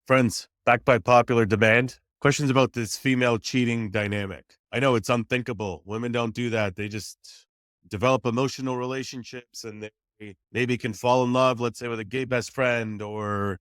Friends, backed by popular demand, questions about this female cheating dynamic. I know it's unthinkable. Women don't do that. They just develop emotional relationships and they maybe can fall in love, let's say, with a gay best friend or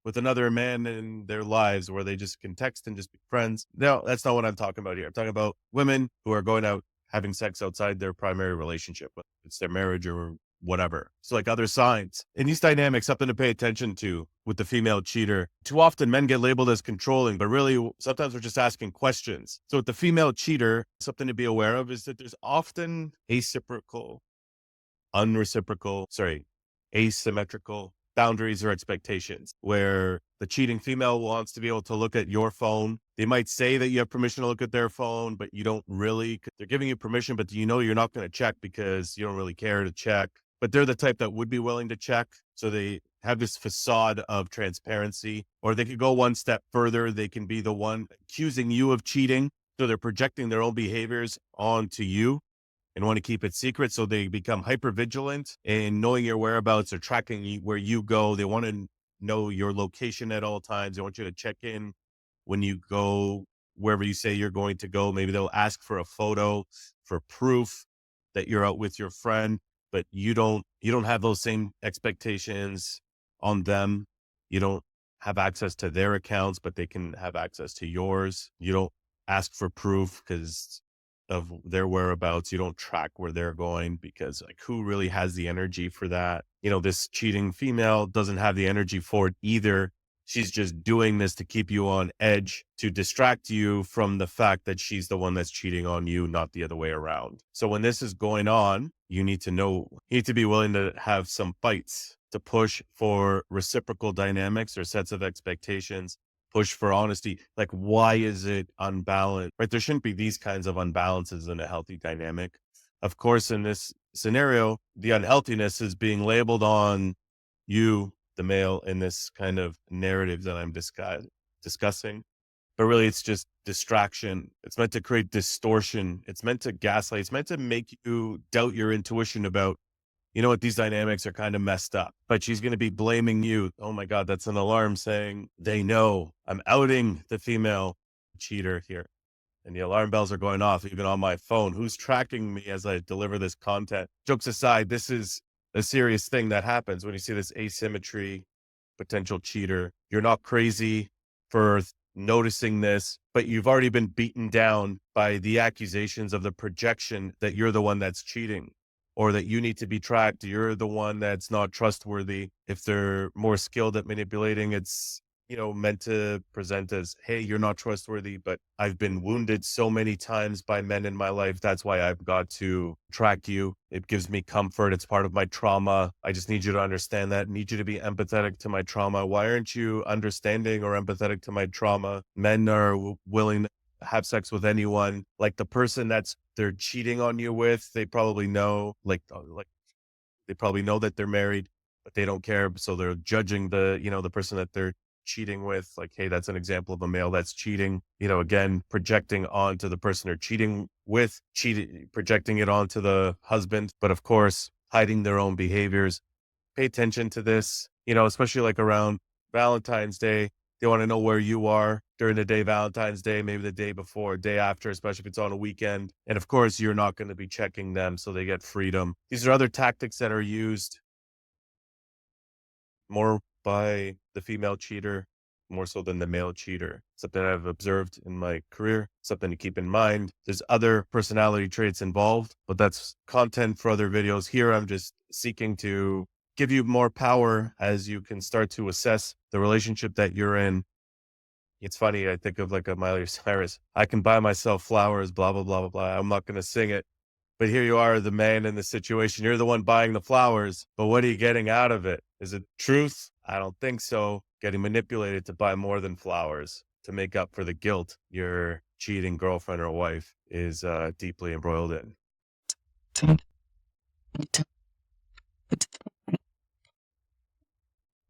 with another man in their lives where they just can text and just be friends. No, that's not what I'm talking about here. I'm talking about women who are going out having sex outside their primary relationship, whether it's their marriage or whatever. So like other signs. In these dynamics, something to pay attention to with the female cheater. Too often men get labeled as controlling, but really sometimes we're just asking questions. So with the female cheater, something to be aware of is that there's often asymmetrical boundaries or expectations where the cheating female wants to be able to look at your phone. They might say that you have permission to look at their phone, but you don't really. They're giving you permission, but you know you're not going to check because you don't really care to check. But they're the type that would be willing to check. So they have this facade of transparency, or they could go one step further. They can be the one accusing you of cheating. So they're projecting their own behaviors onto you and want to keep it secret. So they become hyper vigilant in knowing your whereabouts or tracking where you go. They want to know your location at all times. They want you to check in when you go wherever you say you're going to go. Maybe they'll ask for a photo for proof that you're out with your friend, but you don't have those same expectations on them. You don't have access to their accounts, but they can have access to yours. You don't ask for proof because of their whereabouts. You don't track where they're going because like who really has the energy for that? This cheating female doesn't have the energy for it either. She's just doing this to keep you on edge, to distract you from the fact that she's the one that's cheating on you, not the other way around. So when this is going on, you need to be willing to have some fights, to push for reciprocal dynamics or sets of expectations, push for honesty. Like, why is it unbalanced? Right? There shouldn't be these kinds of unbalances in a healthy dynamic. Of course, in this scenario, the unhealthiness is being labeled on you, the male, in this kind of narrative that I'm discussing. But really, it's just distraction. It's meant to create distortion. It's meant to gaslight. It's meant to make you doubt your intuition about, you know what, these dynamics are kind of messed up. But she's going to be blaming you. Oh my God, that's an alarm saying they know I'm outing the female cheater here. And the alarm bells are going off even on my phone. Who's tracking me as I deliver this content? Jokes aside, this is a serious thing that happens when you see this asymmetry, potential cheater. You're not crazy for noticing this, but you've already been beaten down by the accusations of the projection that you're the one that's cheating or that you need to be tracked. You're the one that's not trustworthy. If they're more skilled at manipulating, it's meant to present as, hey, you're not trustworthy, but I've been wounded so many times by men in my life. That's why I've got to track you. It gives me comfort. It's part of my trauma. I just need you to understand that. I need you to be empathetic to my trauma. Why aren't you understanding or empathetic to my trauma? Men are willing to have sex with anyone. Like the person they're cheating on you with, they probably know, they probably know that they're married, but they don't care. So they're judging the person that they're cheating with, like, hey, that's an example of a male that's cheating, again, projecting onto the person they're cheating with, projecting it onto the husband, but of course, hiding their own behaviors. Pay attention to this, especially like around Valentine's Day. They want to know where you are during the day, Valentine's Day, maybe the day before, day after, especially if it's on a weekend. And of course, you're not going to be checking them, so they get freedom. These are other tactics that are used more by the female cheater, more so than the male cheater. Something I've observed in my career, something to keep in mind. There's other personality traits involved, but that's content for other videos. Here, I'm just seeking to give you more power as you can start to assess the relationship that you're in. It's funny, I think of like a Miley Cyrus. I can buy myself flowers, blah, blah, blah, blah, blah. I'm not going to sing it. But here you are, the man in the situation. You're the one buying the flowers. But what are you getting out of it? Is it truth? I don't think so. Getting manipulated to buy more than flowers to make up for the guilt your cheating girlfriend or wife is deeply embroiled in.